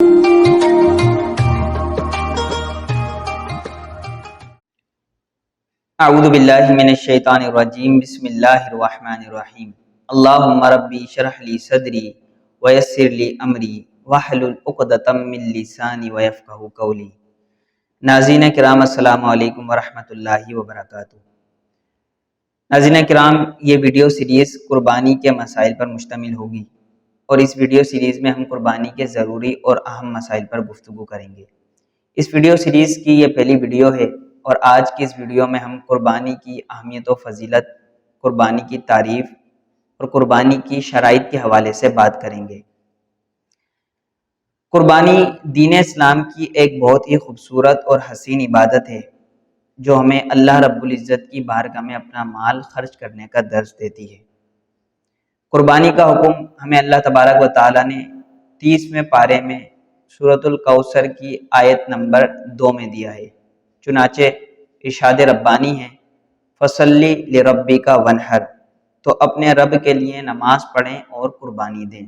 اعوذ باللہ من الشیطان الرجیم بسم اللہ الرحمن الرحیم اللہم ربی شرح لی صدری ویسر لی امری واحلل عقدۃ من لسانی ویفقہوا قولی۔ ناظرین کرام السلام علیکم ورحمۃ اللہ وبرکاتہ۔ ناظرین کرام، یہ ویڈیو سیریز قربانی کے مسائل پر مشتمل ہوگی اور اس ویڈیو سیریز میں ہم قربانی کے ضروری اور اہم مسائل پر گفتگو کریں گے۔ اس ویڈیو سیریز کی یہ پہلی ویڈیو ہے اور آج کی اس ویڈیو میں ہم قربانی کی اہمیت و فضیلت، قربانی کی تعریف اور قربانی کی شرائط کے حوالے سے بات کریں گے۔ قربانی دین اسلام کی ایک بہت ہی خوبصورت اور حسین عبادت ہے جو ہمیں اللہ رب العزت کی بارگاہ میں اپنا مال خرچ کرنے کا درس دیتی ہے۔ قربانی کا حکم ہمیں اللہ تبارک و تعالیٰ نے 30ویں پارے میں سورۃ الکوثر کی آیت نمبر 2 میں دیا ہے۔ چنانچہ ارشاد ربانی ہے، فصلی لربک وانحر، تو اپنے رب کے لیے نماز پڑھیں اور قربانی دیں۔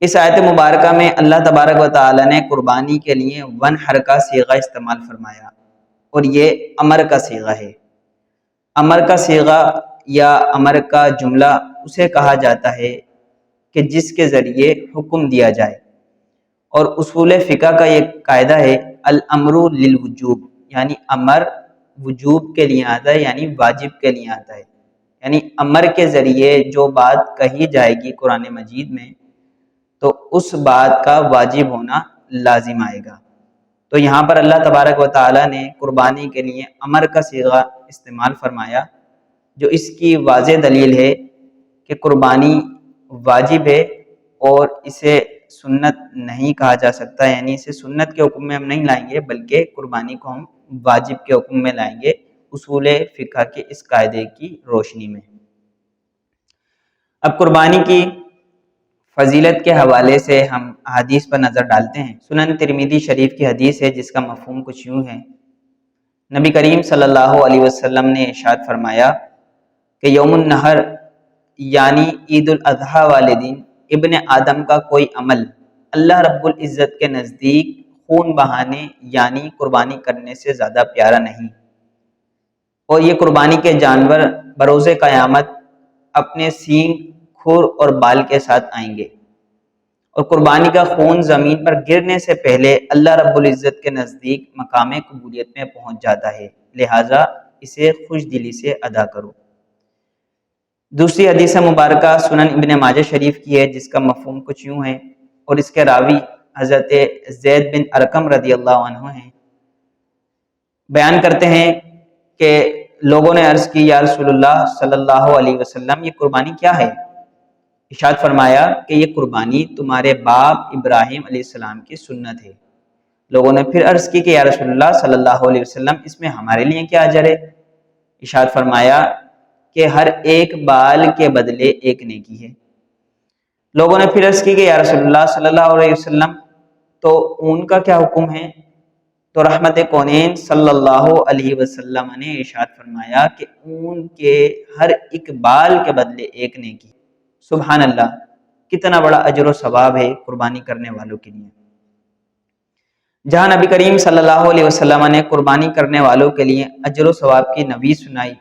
اس آیت مبارکہ میں اللہ تبارک و تعالی نے قربانی کے لیے وانحر کا صیغہ استعمال فرمایا اور یہ امر کا صیغہ ہے۔ امر کا صیغہ یا امر کا جملہ اسے کہا جاتا ہے کہ جس کے ذریعے حکم دیا جائے، اور اصول فقہ کا یہ قاعدہ ہے الامر للوجوب، یعنی امر وجوب کے لیے آتا ہے، یعنی واجب کے لیے آتا ہے۔ یعنی امر کے ذریعے جو بات کہی جائے گی قرآن مجید میں تو اس بات کا واجب ہونا لازم آئے گا۔ تو یہاں پر اللہ تبارک و تعالیٰ نے قربانی کے لیے امر کا صیغہ استعمال فرمایا، جو اس کی واضح دلیل ہے کہ قربانی واجب ہے اور اسے سنت نہیں کہا جا سکتا، یعنی اسے سنت کے حکم میں ہم نہیں لائیں گے بلکہ قربانی کو ہم واجب کے حکم میں لائیں گے اصول فقہ کے اس قاعدے کی روشنی میں۔ اب قربانی کی فضیلت کے حوالے سے ہم حدیث پر نظر ڈالتے ہیں۔ سنن ترمذی شریف کی حدیث ہے جس کا مفہوم کچھ یوں ہے، نبی کریم صلی اللہ علیہ وسلم نے ارشاد فرمایا کہ یوم النحر یعنی عید الاضحیٰ والے دن ابن آدم کا کوئی عمل اللہ رب العزت کے نزدیک خون بہانے یعنی قربانی کرنے سے زیادہ پیارا نہیں، اور یہ قربانی کے جانور بروز قیامت اپنے سینگ، کھر اور بال کے ساتھ آئیں گے، اور قربانی کا خون زمین پر گرنے سے پہلے اللہ رب العزت کے نزدیک مقام قبولیت میں پہنچ جاتا ہے، لہٰذا اسے خوش دلی سے ادا کرو۔ دوسری حدیث مبارکہ سنن ابن ماجہ شریف کی ہے جس کا مفہوم کچھ یوں ہے، اور اس کے راوی حضرت زید بن ارقم رضی اللہ عنہ ہیں۔ بیان کرتے ہیں کہ لوگوں نے عرض کی یا رسول اللہ صلی اللہ علیہ وسلم، یہ قربانی کیا ہے؟ ارشاد فرمایا کہ یہ قربانی تمہارے باپ ابراہیم علیہ السلام کی سنت ہے۔ لوگوں نے پھر عرض کی کہ یا رسول اللہ صلی اللہ علیہ وسلم، اس میں ہمارے لیے کیا اجر ہے؟ ارشاد فرمایا کہ ہر ایک بال کے بدلے ایک نیکی ہے۔ لوگوں نے پھر عرض کی کہ یا رسول اللہ صلی اللہ علیہ وسلم، تو اون کا کیا حکم ہے؟ تو رحمت کونین صلی اللہ علیہ وسلم نے ارشاد فرمایا کہ اون کے ہر ایک بال کے بدلے ایک نیکی۔ سبحان اللہ، کتنا بڑا اجر و ثواب ہے قربانی کرنے والوں کے لیے۔ جہاں نبی کریم صلی اللہ علیہ وسلم نے قربانی کرنے والوں کے لیے اجر و ثواب کی نوید سنائی،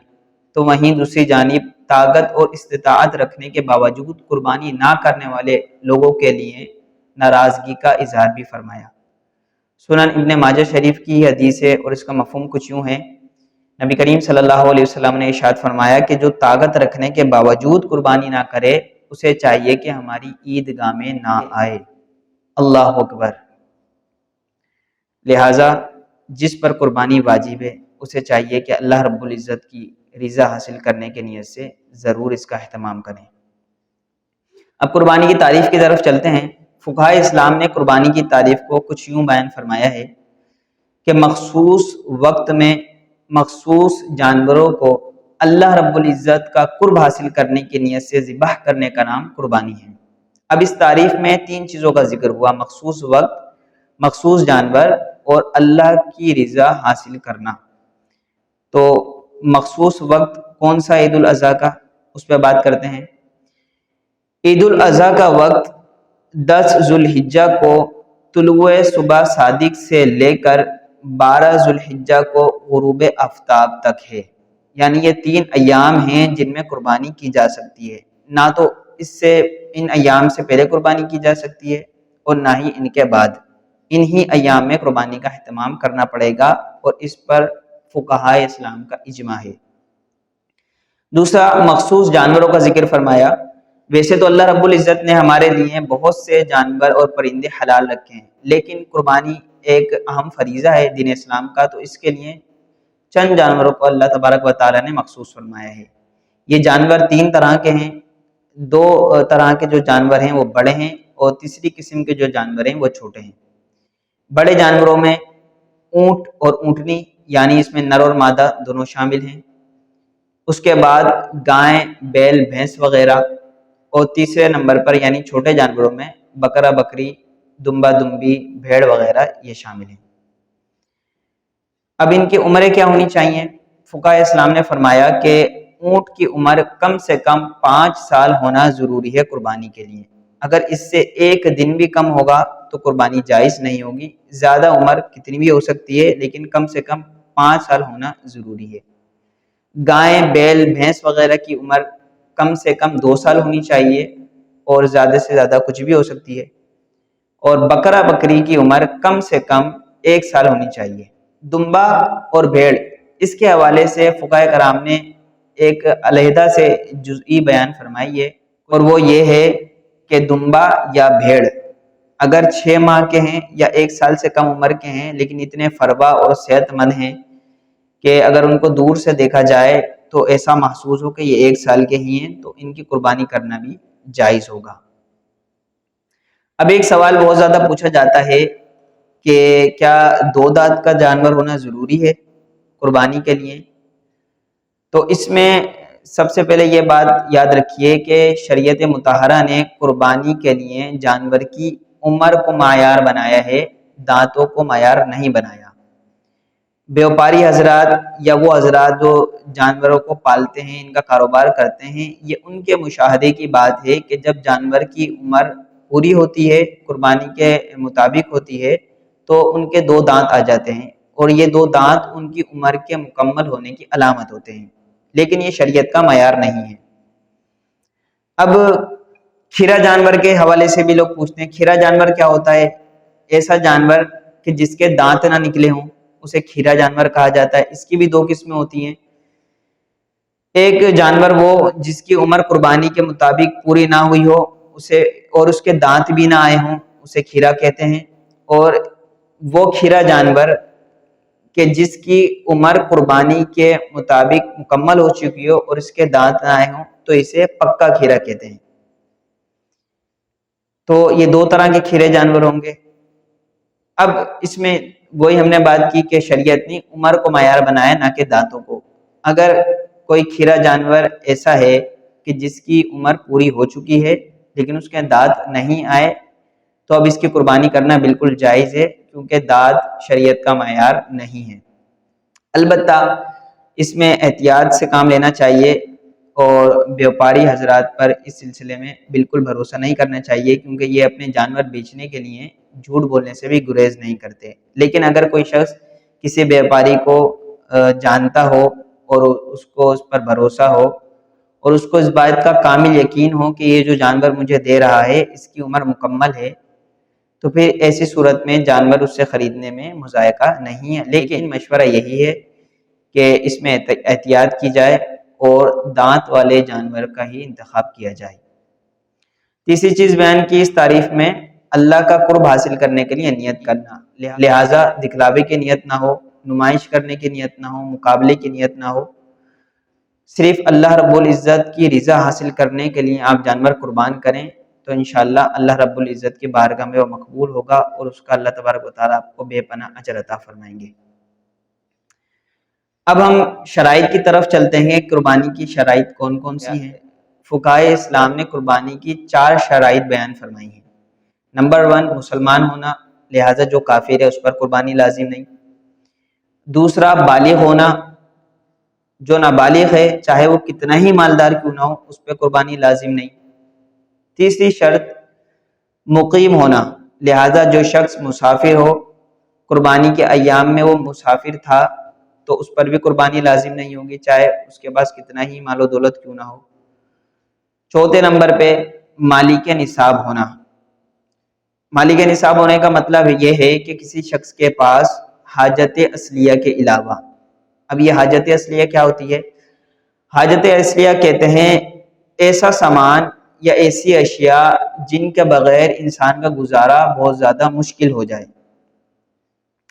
تو وہیں دوسری جانب طاقت اور استطاعت رکھنے کے باوجود قربانی نہ کرنے والے لوگوں کے لیے ناراضگی کا اظہار بھی فرمایا۔ سنن ابن ماجہ شریف کی حدیث ہے اور اس کا مفہوم کچھ یوں ہے، نبی کریم صلی اللہ علیہ وسلم نے ارشاد فرمایا کہ جو طاقت رکھنے کے باوجود قربانی نہ کرے اسے چاہیے کہ ہماری عیدگاہ میں نہ آئے۔ اللہ اکبر۔ لہٰذا جس پر قربانی واجب ہے اسے چاہیے کہ اللہ رب العزت کی رضا حاصل کرنے کے نیت سے ضرور اس کا اہتمام کریں۔ اب قربانی کی تعریف کی طرف چلتے ہیں۔ فقہائے اسلام نے قربانی کی تعریف کو کچھ یوں بیان فرمایا ہے کہ مخصوص وقت میں مخصوص جانوروں کو اللہ رب العزت کا قرب حاصل کرنے کی نیت سے ذبح کرنے کا نام قربانی ہے۔ اب اس تعریف میں 3 چیزوں کا ذکر ہوا، مخصوص وقت، مخصوص جانور اور اللہ کی رضا حاصل کرنا۔ تو مخصوص وقت کون سا؟ عید الاضحیٰ کا، اس پہ بات کرتے ہیں۔ عید الاضحیٰ کا وقت 10 ذوالحجہ کو طلوع صبح صادق سے لے کر 12 ذوالحجہ کو غروب آفتاب تک ہے، یعنی یہ 3 ایام ہیں جن میں قربانی کی جا سکتی ہے، نہ تو اس سے ان ایام سے پہلے قربانی کی جا سکتی ہے اور نہ ہی ان کے بعد، انہی ایام میں قربانی کا اہتمام کرنا پڑے گا، اور اس پر فقہائے اسلام کا اجماع ہے۔ دوسرا، مخصوص جانوروں کا ذکر فرمایا۔ ویسے تو اللہ رب العزت نے ہمارے لیے بہت سے جانور اور پرندے حلال رکھے ہیں، لیکن قربانی ایک اہم فریضہ ہے دین اسلام کا، تو اس کے لیے چند جانوروں کو اللہ تبارک و تعالیٰ نے مخصوص فرمایا ہے۔ یہ جانور 3 طرح کے ہیں، 2 طرح کے جو جانور ہیں وہ بڑے ہیں، اور تیسری قسم کے جو جانور ہیں وہ چھوٹے ہیں۔ بڑے جانوروں میں اونٹ اور اونٹنی، یعنی اس میں نر اور مادہ دونوں شامل ہیں۔ اس کے بعد گائیں، بیل، بھینس وغیرہ، اور تیسرے نمبر پر یعنی چھوٹے جانوروں میں بکرا، بکری، دمبا، دمبی، بھیڑ وغیرہ یہ شامل ہیں۔ اب ان کی عمریں کیا ہونی چاہیے؟ فقہائے اسلام نے فرمایا کہ اونٹ کی عمر کم سے کم 5 سال ہونا ضروری ہے قربانی کے لیے۔ اگر اس سے 1 دن بھی کم ہوگا تو قربانی جائز نہیں ہوگی۔ زیادہ عمر کتنی بھی ہو سکتی ہے، لیکن کم سے کم 5 سال ہونا ضروری ہے۔ گائیں، بیل، بھینس وغیرہ کی عمر کم سے کم 2 سال ہونی چاہیے، اور زیادہ سے زیادہ کچھ بھی ہو سکتی ہے۔ اور بکرا، بکری کی عمر کم سے کم 1 سال ہونی چاہیے۔ دمبا اور بھیڑ، اس کے حوالے سے فقہائے کرام نے ایک علیحدہ سے جزئی بیان فرمائی ہے، اور وہ یہ ہے کہ دمبا یا بھیڑ اگر 6 ماہ کے ہیں یا 1 سال سے کم عمر کے ہیں، لیکن اتنے فربا اور صحت مند ہیں کہ اگر ان کو دور سے دیکھا جائے تو ایسا محسوس ہو کہ یہ 1 سال کے ہی ہیں، تو ان کی قربانی کرنا بھی جائز ہوگا۔ اب ایک سوال بہت زیادہ پوچھا جاتا ہے کہ کیا 2 دانت کا جانور ہونا ضروری ہے قربانی کے لیے؟ تو اس میں سب سے پہلے یہ بات یاد رکھیے کہ شریعت مطہرہ نے قربانی کے لیے جانور کی عمر کو معیار بنایا ہے، دانتوں کو معیار نہیں بنایا۔ بیوپاری حضرات یا وہ حضرات جو جانوروں کو پالتے ہیں، ان کا کاروبار کرتے ہیں، یہ ان کے مشاہدے کی بات ہے کہ جب جانور کی عمر پوری ہوتی ہے، قربانی کے مطابق ہوتی ہے، تو ان کے 2 دانت آ جاتے ہیں، اور یہ 2 دانت ان کی عمر کے مکمل ہونے کی علامت ہوتے ہیں، لیکن یہ شریعت کا معیار نہیں ہے۔ اب کھیرا جانور کے حوالے سے بھی لوگ پوچھتے ہیں، کھیرا جانور کیا ہوتا ہے؟ ایسا جانور کہ جس کے دانت نہ نکلے ہوں اسے کھیرا جانور کہا جاتا ہے۔ اس کی بھی 2 قسمیں ہوتی ہیں۔ ایک جانور وہ جس کی عمر قربانی کے مطابق پوری نہ ہوئی ہو، اسے اور اس کے دانت بھی نہ آئے ہوں، اسے کھیرا کہتے ہیں۔ اور وہ کھیرا جانور کہ جس کی عمر قربانی کے مطابق مکمل ہو چکی ہو اور اس کے دانت نہ آئے ہوں، تو اسے پکا کھیرا کہتے ہیں۔ تو یہ 2 طرح کے کھیرے جانور ہوں گے۔ اب اس میں وہی ہم نے بات کی کہ شریعت نے عمر کو معیار بنایا، نہ کہ دانتوں کو۔ اگر کوئی کھیرا جانور ایسا ہے کہ جس کی عمر پوری ہو چکی ہے لیکن اس کے دانت نہیں آئے، تو اب اس کی قربانی کرنا بالکل جائز ہے، کیونکہ دانت شریعت کا معیار نہیں ہے۔ البتہ اس میں احتیاط سے کام لینا چاہیے، اور بیوپاری حضرات پر اس سلسلے میں بالکل بھروسہ نہیں کرنا چاہیے، کیونکہ یہ اپنے جانور بیچنے کے لیے جھوٹ بولنے سے بھی گریز نہیں کرتے۔ لیکن اگر کوئی شخص کسی بیوپاری کو جانتا ہو اور اس کو اس پر بھروسہ ہو اور اس کو اس بات کا کامل یقین ہو کہ یہ جو جانور مجھے دے رہا ہے اس کی عمر مکمل ہے، تو پھر ایسی صورت میں جانور اس سے خریدنے میں مذائقہ نہیں ہے۔ لیکن مشورہ یہی ہے کہ اس میں احتیاط کی جائے اور دانت والے جانور کا ہی انتخاب کیا جائے۔ تیسری چیز بیان کی اس تعریف میں، اللہ کا قرب حاصل کرنے کے لیے نیت کرنا، لہٰذا دکھلاوے کی نیت نہ ہو، نمائش کرنے کی نیت نہ ہو، مقابلے کی نیت نہ ہو، صرف اللہ رب العزت کی رضا حاصل کرنے کے لیے آپ جانور قربان کریں، تو انشاءاللہ اللہ رب العزت کی بارگاہ میں وہ مقبول ہوگا، اور اس کا اللہ تبارک و تعالیٰ آپ کو بے پناہ اجر عطا فرمائیں گے۔ اب ہم شرائط کی طرف چلتے ہیں، قربانی کی شرائط کون کون سی ہیں؟ فقہائے اسلام نے قربانی کی 4 شرائط بیان فرمائی ہیں۔ نمبر 1، مسلمان ہونا، لہٰذا جو کافر ہے اس پر قربانی لازم نہیں۔ دوسرا، بالغ ہونا، جو نابالغ ہے چاہے وہ کتنا ہی مالدار کیوں نہ ہو اس پہ قربانی لازم نہیں۔ تیسری شرط، مقیم ہونا، لہٰذا جو شخص مسافر ہو، قربانی کے ایام میں وہ مسافر تھا، تو اس پر بھی قربانی لازم نہیں ہوگی، چاہے اس کے پاس کتنا ہی مال و دولت کیوں نہ ہو۔ چوتھے نمبر پہ مالک نصاب ہونا۔ مالک نصاب ہونے کا مطلب یہ ہے کہ کسی شخص کے پاس حاجت اصلیہ کے علاوہ، اب یہ حاجت اصلیہ کیا ہوتی ہے؟ حاجت اصلیہ کہتے ہیں ایسا سامان یا ایسی اشیاء جن کے بغیر انسان کا گزارا بہت زیادہ مشکل ہو جائے،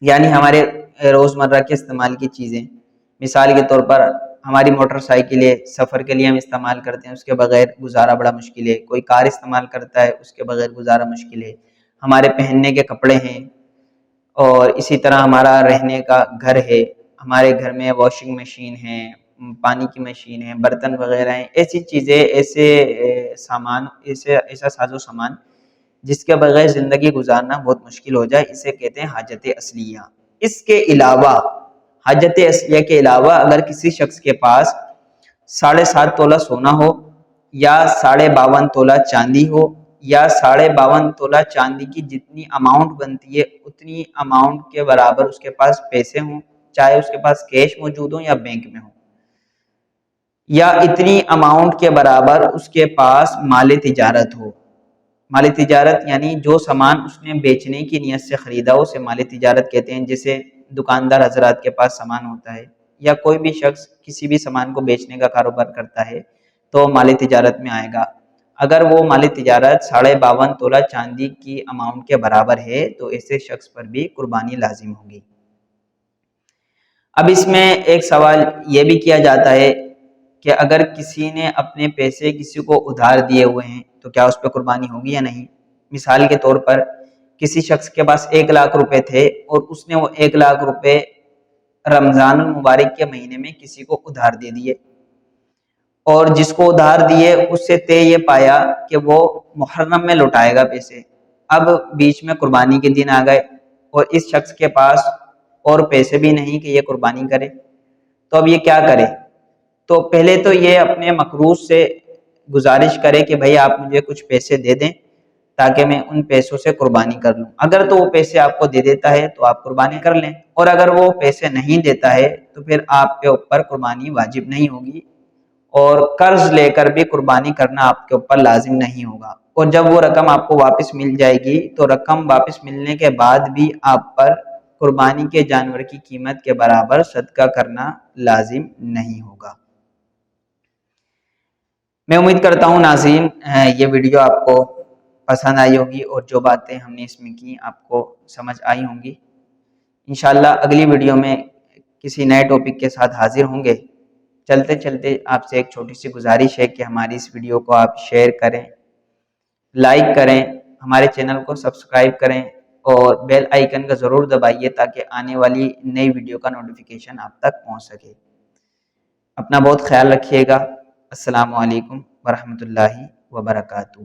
یعنی ہمارے روزمرہ کے استعمال کی چیزیں، مثال کے طور پر ہماری موٹر سائیکل ہے، سفر کے لیے ہم استعمال کرتے ہیں، اس کے بغیر گزارا بڑا مشکل ہے۔ کوئی کار استعمال کرتا ہے، اس کے بغیر گزارا مشکل ہے۔ ہمارے پہننے کے کپڑے ہیں، اور اسی طرح ہمارا رہنے کا گھر ہے، ہمارے گھر میں واشنگ مشین ہے، پانی کی مشین ہے، برتن وغیرہ ہیں، ایسی چیزیں، ایسے سامان، ایسا ساز و سامان جس کے بغیر زندگی گزارنا بہت مشکل ہو جائے، اسے کہتے ہیں حاجت اصلیہ۔ اس کے علاوہ، حاجت اصلیہ کے علاوہ اگر کسی شخص کے پاس 7.5 تولہ سونا ہو، یا 52.5 تولہ چاندی ہو، یا 52.5 تولہ چاندی کی جتنی اماؤنٹ بنتی ہے اتنی اماؤنٹ کے برابر اس کے پاس پیسے ہوں، چاہے اس کے پاس کیش موجود ہوں یا بینک میں ہوں، یا اتنی اماؤنٹ کے برابر اس کے پاس مال تجارت ہو۔ مال تجارت یعنی جو سامان اس نے بیچنے کی نیت سے خریدا اسے مال تجارت کہتے ہیں، جیسے دکاندار حضرات کے پاس سامان ہوتا ہے، یا کوئی بھی شخص کسی بھی سامان کو بیچنے کا کاروبار کرتا ہے تو مال تجارت میں آئے گا۔ اگر وہ مال تجارت 52.5 تولہ چاندی کی اماؤنٹ کے برابر ہے تو ایسے شخص پر بھی قربانی لازم ہوگی۔ اب اس میں ایک سوال یہ بھی کیا جاتا ہے کہ اگر کسی نے اپنے پیسے کسی کو ادھار دیے ہوئے ہیں تو کیا اس پہ قربانی ہوگی یا نہیں؟ مثال کے طور پر کسی شخص کے پاس 1 لاکھ روپے تھے اور اس نے وہ 1 لاکھ روپے رمضان المبارک کے مہینے میں کسی کو ادھار دے دیے، اور جس کو ادھار دیے اس سے طے یہ پایا کہ وہ محرم میں لوٹائے گا پیسے۔ اب بیچ میں قربانی کے دن آ گئے اور اس شخص کے پاس اور پیسے بھی نہیں کہ یہ قربانی کرے، تو اب یہ کیا کرے؟ تو پہلے تو یہ اپنے مقروض سے گزارش کرے کہ بھائی آپ مجھے کچھ پیسے دے دیں تاکہ میں ان پیسوں سے قربانی کر لوں۔ اگر تو وہ پیسے آپ کو دے دیتا ہے تو آپ قربانی کر لیں، اور اگر وہ پیسے نہیں دیتا ہے تو پھر آپ کے اوپر قربانی واجب نہیں ہوگی، اور قرض لے کر بھی قربانی کرنا آپ کے اوپر لازم نہیں ہوگا۔ اور جب وہ رقم آپ کو واپس مل جائے گی تو رقم واپس ملنے کے بعد بھی آپ پر قربانی کے جانور کی قیمت کے برابر صدقہ کرنا لازم نہیں ہوگا۔ میں امید کرتا ہوں ناظرین یہ ویڈیو آپ کو پسند آئی ہوگی، اور جو باتیں ہم نے اس میں کی آپ کو سمجھ آئی ہوں گی۔ انشاءاللہ اگلی ویڈیو میں کسی نئے ٹاپک کے ساتھ حاضر ہوں گے۔ چلتے چلتے آپ سے ایک چھوٹی سی گزارش ہے کہ ہماری اس ویڈیو کو آپ شیئر کریں، لائک کریں، ہمارے چینل کو سبسکرائب کریں، اور بیل آئیکن کا ضرور دبائیے تاکہ آنے والی نئی ویڈیو کا نوٹیفیکیشن آپ تک پہنچ سکے۔ اپنا بہت خیال رکھیے گا۔ السلام علیکم ورحمۃ اللہ وبرکاتہ۔